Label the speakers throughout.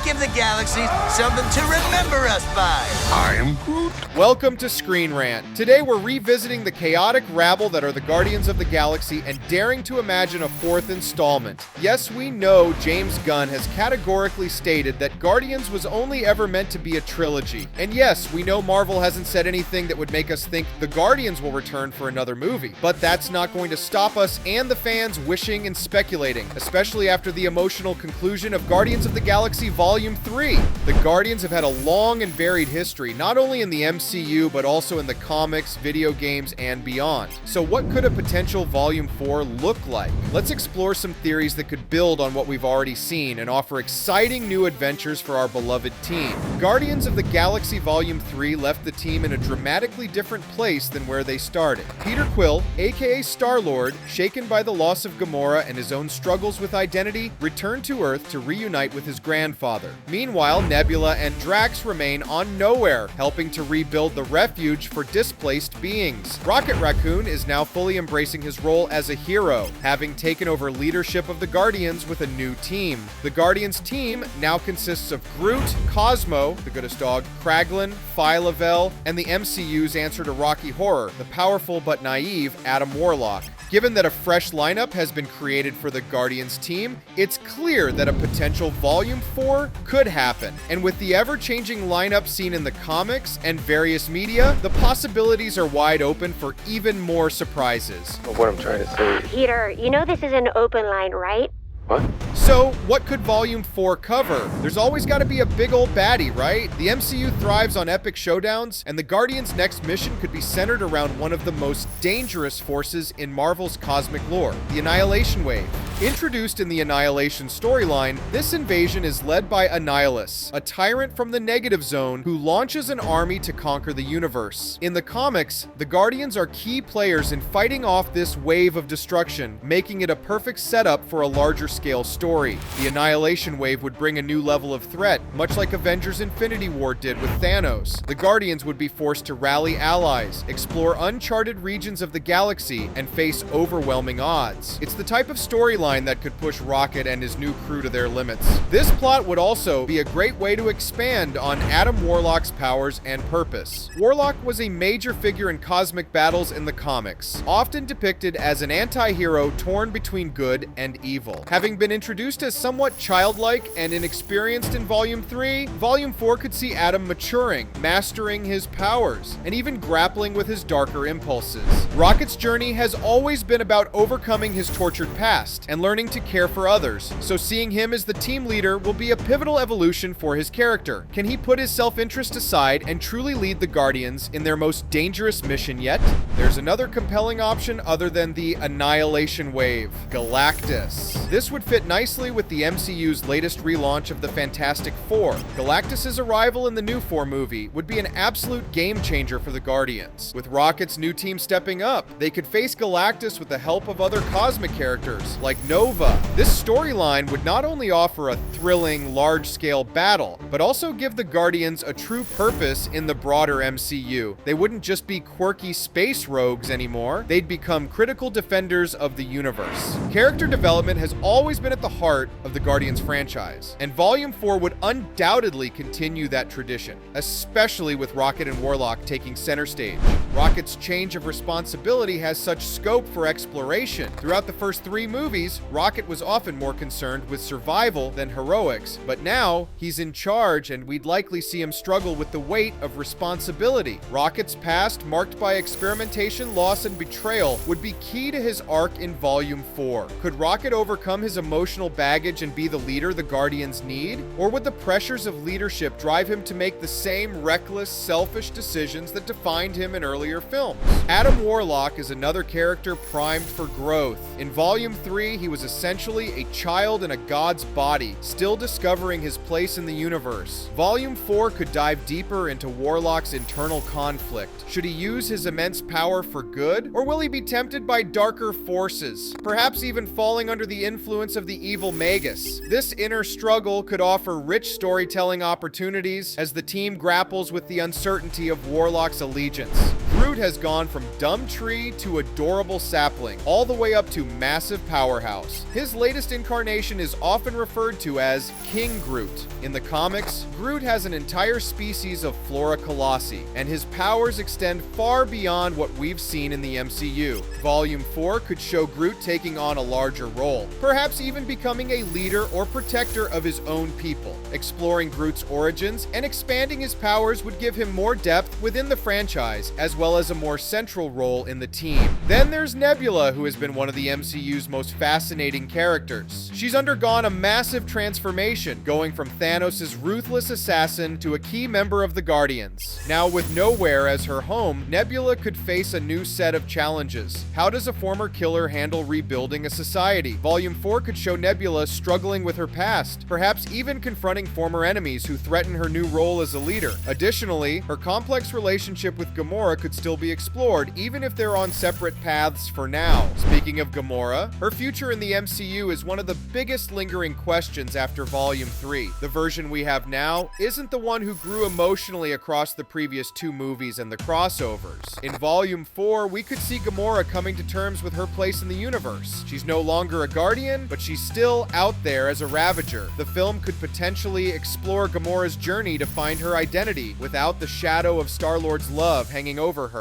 Speaker 1: give the galaxy something to remember us by.
Speaker 2: I am Groot.
Speaker 3: Welcome to ScreenRant. Today we're revisiting the chaotic rabble that are the Guardians of the Galaxy and daring to imagine a fourth installment. Yes, we know James Gunn has categorically stated that Guardians was only ever meant to be a trilogy. And yes, we know Marvel hasn't said anything that would make us think the Guardians will return for another movie. But that's not going to stop us and the fans wishing and speculating, especially after the emotional conclusion of Guardians of the Galaxy Volume 3. The Guardians have had a long and varied history, not only in the MCU, but also in the comics, video games, and beyond. So what could a potential Volume 4 look like? Let's explore some theories that could build on what we've already seen and offer exciting new adventures for our beloved team. Guardians of the Galaxy Volume 3 left the team in a dramatically different place than where they started. Peter Quill, aka Star-Lord, shaken by the loss of Gamora and his own struggles with identity, returned to Earth to reunite with his grandfather. Meanwhile, Nebula and Drax remain on Nowhere, helping to rebuild the refuge for displaced beings. Rocket Raccoon is now fully embracing his role as a hero, having taken over leadership of the Guardians with a new team. The Guardians team now consists of Groot, Cosmo, the goodest dog, Kraglin, Phyla-Vell, and the MCU's answer to Rocky Horror, the powerful but naive Adam Warlock. Given that a fresh lineup has been created for the Guardians team, it's clear that a potential Volume 4 could happen. And with the ever-changing lineup seen in the comics and various media, the possibilities are wide open for even more surprises.
Speaker 4: What I'm trying to say...
Speaker 5: Peter, you know this is an open line, right?
Speaker 4: What?
Speaker 3: So, what could Volume 4 cover? There's always got to be a big old baddie, right? The MCU thrives on epic showdowns, and the Guardians' next mission could be centered around one of the most dangerous forces in Marvel's cosmic lore, the Annihilation Wave. Introduced in the Annihilation storyline, this invasion is led by Annihilus, a tyrant from the Negative Zone who launches an army to conquer the universe. In the comics, the Guardians are key players in fighting off this wave of destruction, making it a perfect setup for a larger scale story. The Annihilation Wave would bring a new level of threat, much like Avengers Infinity War did with Thanos. The Guardians would be forced to rally allies, explore uncharted regions of the galaxy, and face overwhelming odds. It's the type of storyline that could push Rocket and his new crew to their limits. This plot would also be a great way to expand on Adam Warlock's powers and purpose. Warlock was a major figure in cosmic battles in the comics, often depicted as an anti-hero torn between good and evil. Having been introduced as somewhat childlike and inexperienced in Volume 3, Volume 4 could see Adam maturing, mastering his powers, and even grappling with his darker impulses. Rocket's journey has always been about overcoming his tortured past and learning to care for others, so seeing him as the team leader will be a pivotal evolution for his character. Can he put his self-interest aside and truly lead the Guardians in their most dangerous mission yet? There's another compelling option other than the Annihilation Wave, Galactus. This would fit nicely with the MCU's latest relaunch of the Fantastic Four. Galactus' arrival in the new 4 movie would be an absolute game changer for the Guardians. With Rocket's new team stepping up, they could face Galactus with the help of other cosmic characters like Nova. This storyline would not only offer a thrilling, large-scale battle, but also give the Guardians a true purpose in the broader MCU. They wouldn't just be quirky space rogues anymore, they'd become critical defenders of the universe. Character development has always been at the heart of the Guardians franchise, and Volume 4 would undoubtedly continue that tradition, especially with Rocket and Warlock taking center stage. Rocket's change of responsibility has such scope for exploration. Throughout the first 3 movies, Rocket was often more concerned with survival than heroics, but now he's in charge and we'd likely see him struggle with the weight of responsibility. Rocket's past, marked by experimentation, loss, and betrayal, would be key to his arc in Volume 4. Could Rocket overcome his emotional baggage and be the leader the Guardians need? Or would the pressures of leadership drive him to make the same reckless, selfish decisions that defined him in earlier films? Adam Warlock is another character primed for growth. In Volume 3, he was essentially a child in a god's body, still discovering his place in the universe. Volume 4 could dive deeper into Warlock's internal conflict. Should he use his immense power for good, or will he be tempted by darker forces, perhaps even falling under the influence of the evil Magus? This inner struggle could offer rich storytelling opportunities as the team grapples with the uncertainty of Warlock's allegiance. Groot Groot has gone from dumb tree to adorable sapling, all the way up to massive powerhouse. His latest incarnation is often referred to as King Groot. In the comics, Groot has an entire species of Flora Colossi, and his powers extend far beyond what we've seen in the MCU. Volume 4 could show Groot taking on a larger role, perhaps even becoming a leader or protector of his own people. Exploring Groot's origins and expanding his powers would give him more depth within the franchise, as well as a more central role in the team. Then there's Nebula, who has been one of the MCU's most fascinating characters. She's undergone a massive transformation, going from Thanos' ruthless assassin to a key member of the Guardians. Now, with nowhere as her home, Nebula could face a new set of challenges. How does a former killer handle rebuilding a society? Volume 4 could show Nebula struggling with her past, perhaps even confronting former enemies who threaten her new role as a leader. Additionally, her complex relationship with Gamora could still be explored, even if they're on separate paths for now. Speaking of Gamora, her future in the MCU is one of the biggest lingering questions after Volume 3. The version we have now isn't the one who grew emotionally across the previous 2 movies and the crossovers. In Volume 4, we could see Gamora coming to terms with her place in the universe. She's no longer a Guardian, but she's still out there as a Ravager. The film could potentially explore Gamora's journey to find her identity without the shadow of Star-Lord's love hanging over her.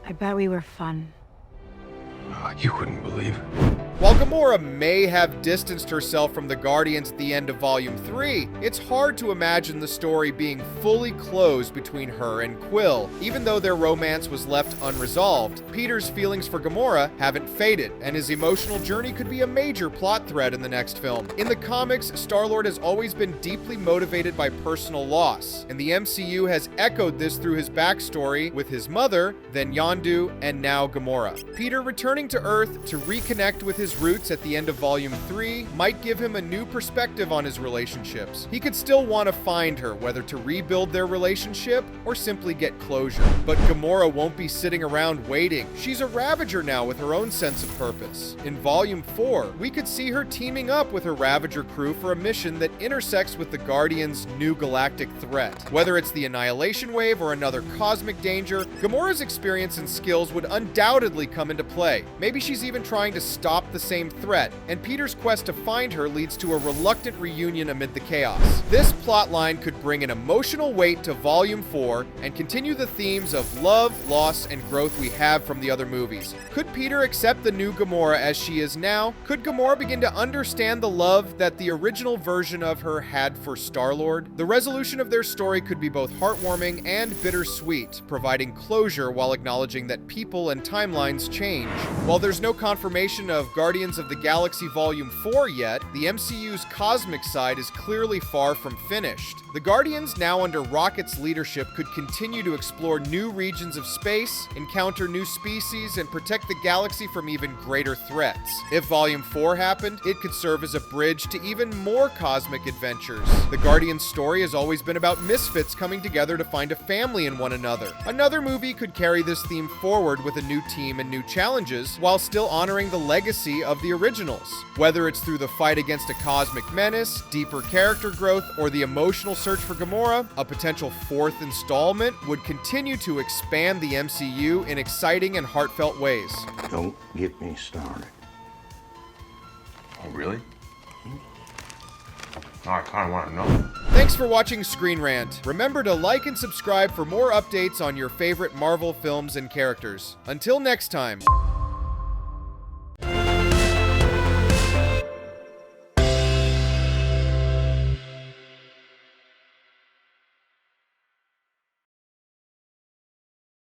Speaker 2: I bet we were fun.
Speaker 4: You wouldn't believe.
Speaker 3: While Gamora may have distanced herself from the Guardians at the end of Volume 3, it's hard to imagine the story being fully closed between her and Quill. Even though their romance was left unresolved, Peter's feelings for Gamora haven't faded, and his emotional journey could be a major plot thread in the next film. In the comics, Star-Lord has always been deeply motivated by personal loss, and the MCU has echoed this through his backstory with his mother, then Yondu, and now Gamora. Peter returning to Earth to reconnect with his roots at the end of Volume 3 might give him a new perspective on his relationships. He could still want to find her, whether to rebuild their relationship or simply get closure. But Gamora won't be sitting around waiting. She's a Ravager now with her own sense of purpose. In Volume 4, we could see her teaming up with her Ravager crew for a mission that intersects with the Guardians' new galactic threat. Whether it's the Annihilation Wave or another cosmic danger, Gamora's experience and skills would undoubtedly come into play. Maybe she's even trying to stop the same threat, and Peter's quest to find her leads to a reluctant reunion amid the chaos. This plotline could bring an emotional weight to Volume 4 and continue the themes of love, loss, and growth we have from the other movies. Could Peter accept the new Gamora as she is now? Could Gamora begin to understand the love that the original version of her had for Star-Lord? The resolution of their story could be both heartwarming and bittersweet, providing closure while acknowledging that people and timelines change. While there's no confirmation of Guardians of the Galaxy Volume 4 yet, the MCU's cosmic side is clearly far from finished. The Guardians, now under Rocket's leadership, could continue to explore new regions of space, encounter new species, and protect the galaxy from even greater threats. If Volume 4 happened, it could serve as a bridge to even more cosmic adventures. The Guardians' story has always been about misfits coming together to find a family in one another. Another movie could carry this theme forward with a new team and new challenges, while still honoring the legacy of the originals. Whether it's through the fight against a cosmic menace, deeper character growth, or the emotional search for Gamora, a potential 4th installment would continue to expand the MCU in exciting and heartfelt ways.
Speaker 4: Don't get me started.
Speaker 6: Oh, really? Oh, I kind of want to know.
Speaker 3: Thanks for watching Screen Rant. Remember to like and subscribe for more updates on your favorite Marvel films and characters. Until next time.